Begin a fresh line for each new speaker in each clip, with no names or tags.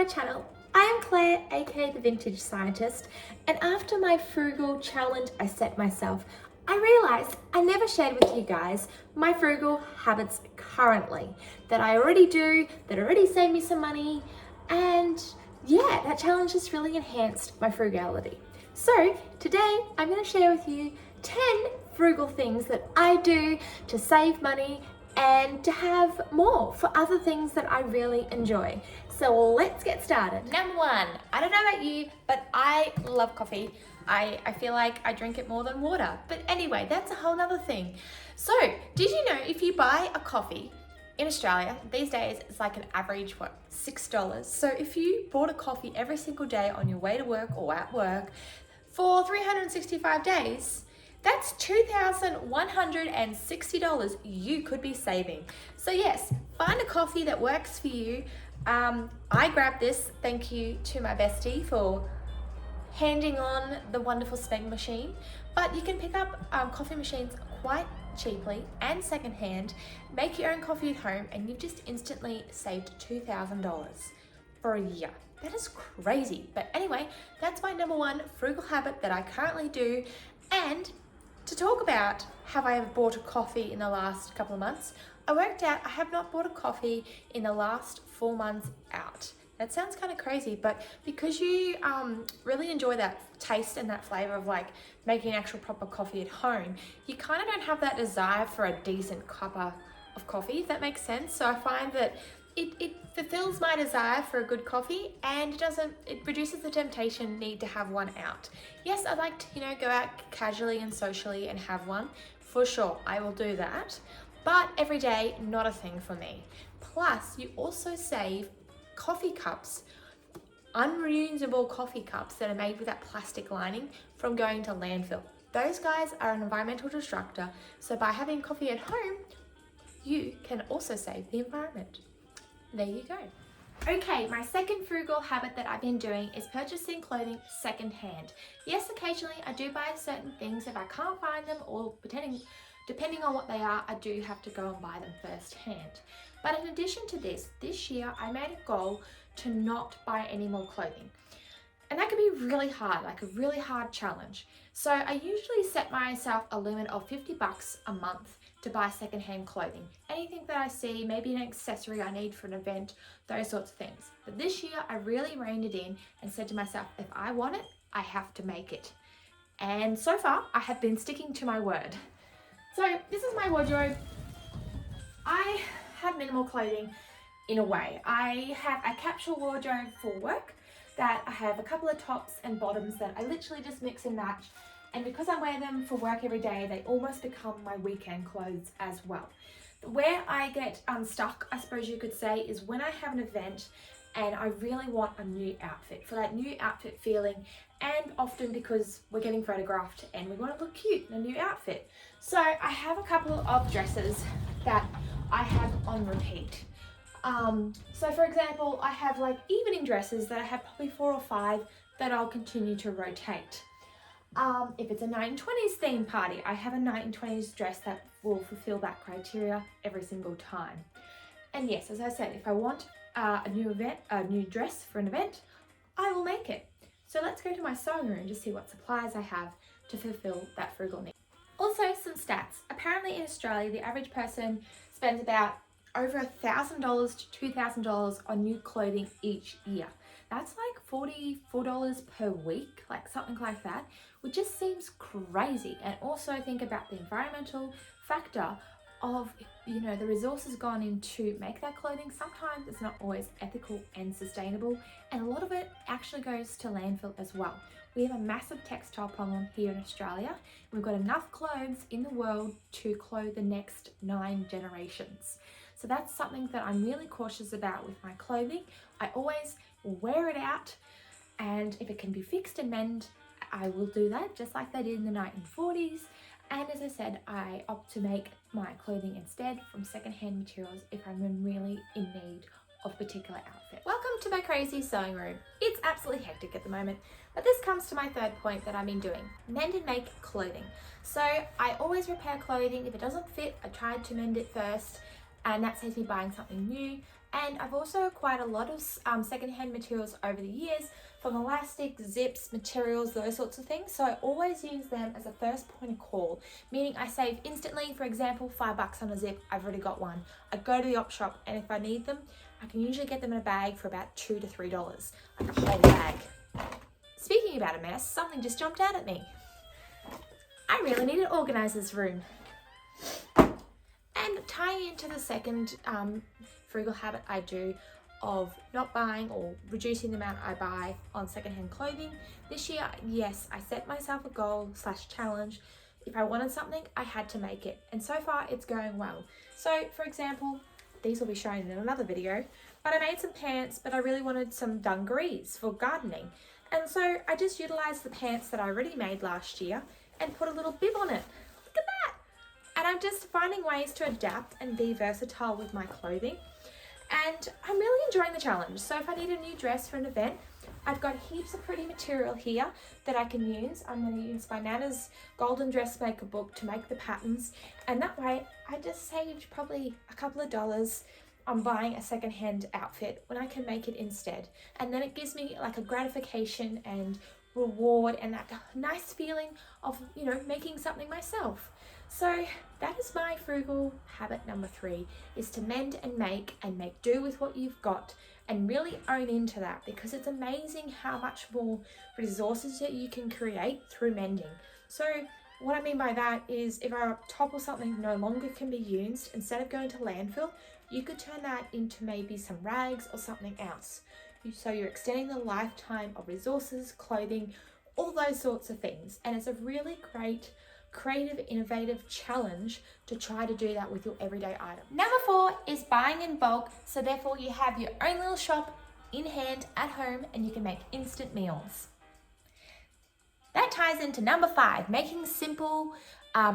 my channel. I am Claire, aka The Vintage Scientist, and after my frugal challenge I set myself, I realized I never shared with you guys my frugal habits currently, that I already do, that already save me some money, and yeah, that challenge has really enhanced my frugality. So today I'm going to share with you 10 frugal things that I do to save money and to have more for other things that I really enjoy. So let's get started. Number one, I don't know about you, but I love coffee. I feel like I drink it more than water. But anyway, that's a whole nother thing. So did you know if you buy a coffee in Australia, these days it's like an average, $6. So if you bought a coffee every single day on your way to work or at work for 365 days, that's $2,160 you could be saving. So yes, find a coffee that works for you. I grabbed this, thank you to my bestie for handing on the wonderful Speg machine, but you can pick up coffee machines quite cheaply and secondhand, make your own coffee at home, and you've just instantly saved $2,000 for a year. That is crazy. But anyway, that's my number one frugal habit that I currently do. And to talk about have I ever bought a coffee in the last couple of months, I worked out I have not bought a coffee in the last 4 months out. That sounds kind of crazy, but because you really enjoy that taste and that flavor of like making actual proper coffee at home, you kind of don't have that desire for a decent cuppa of coffee, if that makes sense. So I find that it fulfills my desire for a good coffee, and it reduces the temptation need to have one out. Yes, I'd like to, go out casually and socially and have one, for sure, I will do that. But every day, not a thing for me. Plus, you also save coffee cups, unreusable coffee cups that are made with that plastic lining from going to landfill. Those guys are an environmental destructor, so by having coffee at home, you can also save the environment. There you go. Okay, my second frugal habit that I've been doing is purchasing clothing secondhand. Yes, occasionally I do buy certain things if I can't find them, or depending on what they are, I do have to go and buy them firsthand. But in addition to this year I made a goal to not buy any more clothing. And that can be really hard, like a really hard challenge. So I usually set myself a limit of $50 a month to buy secondhand clothing. Anything that I see, maybe an accessory I need for an event, those sorts of things. But this year I really reined it in and said to myself, if I want it, I have to make it. And so far I have been sticking to my word. So this is my wardrobe. I have minimal clothing in a way. I have a capsule wardrobe for work that I have a couple of tops and bottoms that I literally just mix and match. And because I wear them for work every day, they almost become my weekend clothes as well. Where I get unstuck, I suppose you could say, is when I have an event and I really want a new outfit, for that new outfit feeling, and often because we're getting photographed and we want to look cute in a new outfit. So I have a couple of dresses that I have on repeat. So for example, I have like evening dresses that I have probably 4 or 5 that I'll continue to rotate. If it's a 1920s theme party, I have a 1920s dress that will fulfill that criteria every single time. And yes, as I said, if I want a new dress for an event, I will make it. So let's go to my sewing room to see what supplies I have to fulfill that frugal need. Also, some stats. Apparently in Australia, the average person spends about over $1,000 to $2,000 on new clothing each year. That's like $44 per week, like something like that, which just seems crazy. And also think about the environmental factor of, the resources gone into make that clothing. Sometimes it's not always ethical and sustainable, and a lot of it actually goes to landfill as well. We have a massive textile problem here in Australia. We've got enough clothes in the world to clothe the next 9 generations. So that's something that I'm really cautious about with my clothing. I always wear it out, and if it can be fixed and mended, I will do that, just like they did in the 1940s. And as I said, I opt to make my clothing instead from secondhand materials if I'm really in need of a particular outfit. Welcome to my crazy sewing room. It's absolutely hectic at the moment, but this comes to my third point that I've been doing: mend and make clothing. So I always repair clothing. If it doesn't fit, I try to mend it first, and that saves me buying something new. And I've also acquired a lot of secondhand materials over the years, from elastic, zips, materials, those sorts of things. So I always use them as a first point of call, meaning I save instantly. For example, $5 on a zip, I've already got one. I go to the op shop, and if I need them, I can usually get them in a bag for about $2 to $3, like a whole bag. Speaking about a mess, something just jumped out at me. I really need to organise this room. And tying into the second frugal habit I do of not buying or reducing the amount I buy on secondhand clothing, this year, yes, I set myself a goal / challenge. If I wanted something, I had to make it. And so far, it's going well. So, for example, these will be shown in another video, but I made some pants, but I really wanted some dungarees for gardening. And so I just utilised the pants that I already made last year and put a little bib on it. Look at that! And I'm just finding ways to adapt and be versatile with my clothing. And I'm really enjoying the challenge. So if I need a new dress for an event, I've got heaps of pretty material here that I can use. I'm going to use my Nana's Golden Dressmaker book to make the patterns. And that way, I just saved probably a couple of dollars on buying a secondhand outfit when I can make it instead. And then it gives me like a gratification and reward and that nice feeling of, making something myself. So that is my frugal habit number 3, is to mend and make do with what you've got, and really own into that, because it's amazing how much more resources that you can create through mending. So what I mean by that is, if a top or something no longer can be used, instead of going to landfill, you could turn that into maybe some rags or something else. So you're extending the lifetime of resources, clothing, all those sorts of things. And it's a really great, creative, innovative challenge to try to do that with your everyday item. Number 4 is buying in bulk. So therefore you have your own little shop in hand at home, and you can make instant meals. That ties into number 5, making simple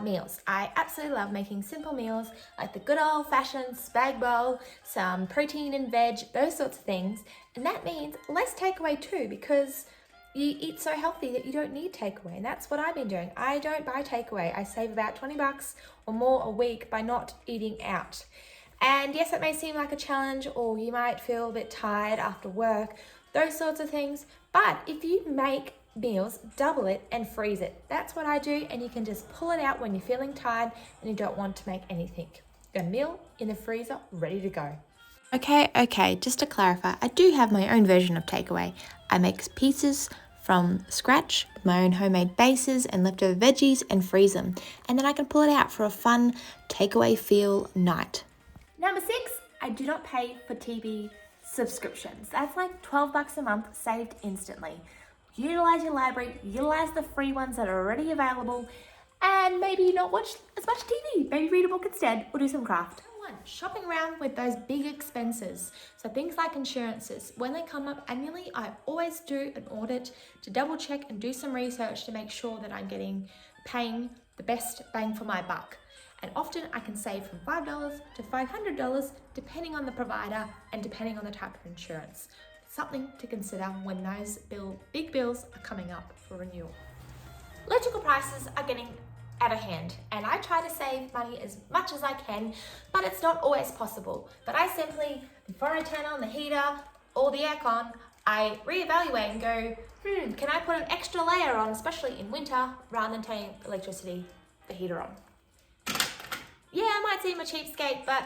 meals. I absolutely love making simple meals, like the good old fashioned spag bowl, some protein and veg, those sorts of things. And that means less takeaway too, because you eat so healthy that you don't need takeaway. And that's what I've been doing. I don't buy takeaway. I save about $20 or more a week by not eating out. And yes, it may seem like a challenge, or you might feel a bit tired after work, those sorts of things. But if you make meals, double it and freeze it. That's what I do, and you can just pull it out when you're feeling tired and you don't want to make anything. Got a meal in the freezer ready to go. Okay, just to clarify, I do have my own version of takeaway. I make pizzas from scratch with my own homemade bases and leftover veggies and freeze them. And then I can pull it out for a fun takeaway feel night. Number 6, I do not pay for TV subscriptions. That's like $12 a month saved instantly. Utilize your library, utilize the free ones that are already available, and maybe not watch as much TV. Maybe read a book instead, or do some craft. 1, shopping around with those big expenses. So things like insurances. When they come up annually, I always do an audit to double check and do some research to make sure that I'm paying the best bang for my buck. And often I can save from $5 to $500 depending on the provider and depending on the type of insurance. Something to consider when those big bills are coming up for renewal. Electrical prices are getting out of hand, and I try to save money as much as I can, but it's not always possible. But I simply, before I turn on the heater or the aircon, I reevaluate and go, can I put an extra layer on, especially in winter, rather than turning the heater on. Yeah, I might seem a cheapskate, but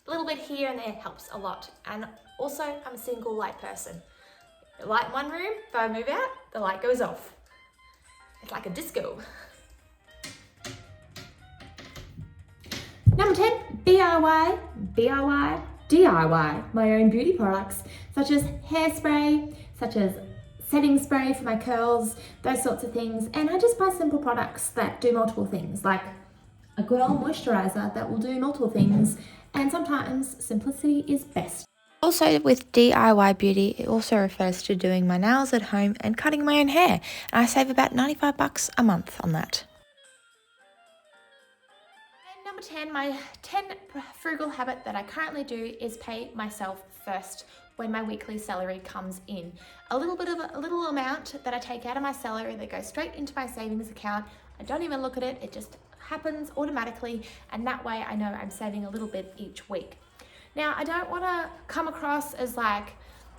a little bit here and there helps a lot. And also, I'm a single light person. The light in one room, if I move out, the light goes off. It's like a disco. Number 10, DIY my own beauty products, such as hairspray, such as setting spray for my curls, those sorts of things. And I just buy simple products that do multiple things, like a good old moisturizer that will do multiple things. And sometimes simplicity is best. Also, with DIY beauty, it also refers to doing my nails at home and cutting my own hair. And I save about $95 a month on that. And number 10, my 10 frugal habit that I currently do is pay myself first when my weekly salary comes in. A little amount that I take out of my salary that goes straight into my savings account. I don't even look at it, it just happens automatically, and that way I know I'm saving a little bit each week. Now, I don't want to come across as like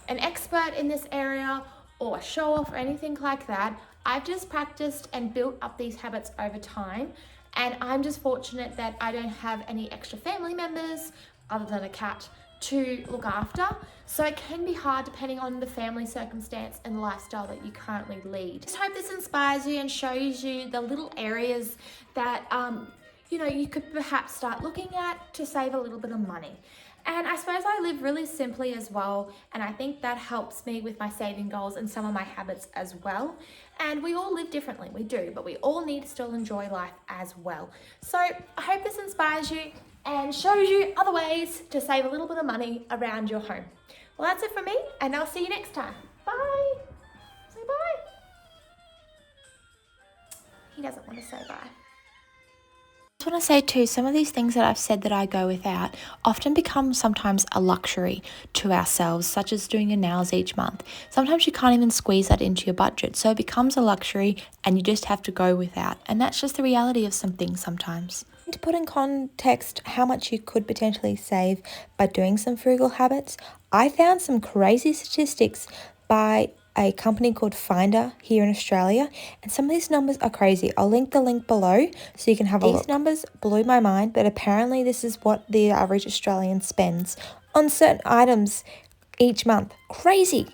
an expert in this area or a show off or anything like that. I've just practiced and built up these habits over time, and I'm just fortunate that I don't have any extra family members other than a cat to look after. So it can be hard depending on the family circumstance and lifestyle that you currently lead. I just hope this inspires you and shows you the little areas that you could perhaps start looking at to save a little bit of money. And I suppose I live really simply as well, and I think that helps me with my saving goals and some of my habits as well. And we all live differently, we do, but we all need to still enjoy life as well. So I hope this inspires you and shows you other ways to save a little bit of money around your home. Well, that's it from me, and I'll see you next time. Bye. Say bye. He doesn't want to say bye. I just want to say too, some of these things that I've said that I go without often become sometimes a luxury to ourselves, such as doing your nails each month. Sometimes you can't even squeeze that into your budget, so it becomes a luxury and you just have to go without. And that's just the reality of some things sometimes. To put in context how much you could potentially save by doing some frugal habits, I found some crazy statistics by a company called Finder here in Australia, and some of these numbers are crazy. I'll link the link below so you can have a look. These numbers blew my mind, but apparently this is what the average Australian spends on certain items each month. Crazy.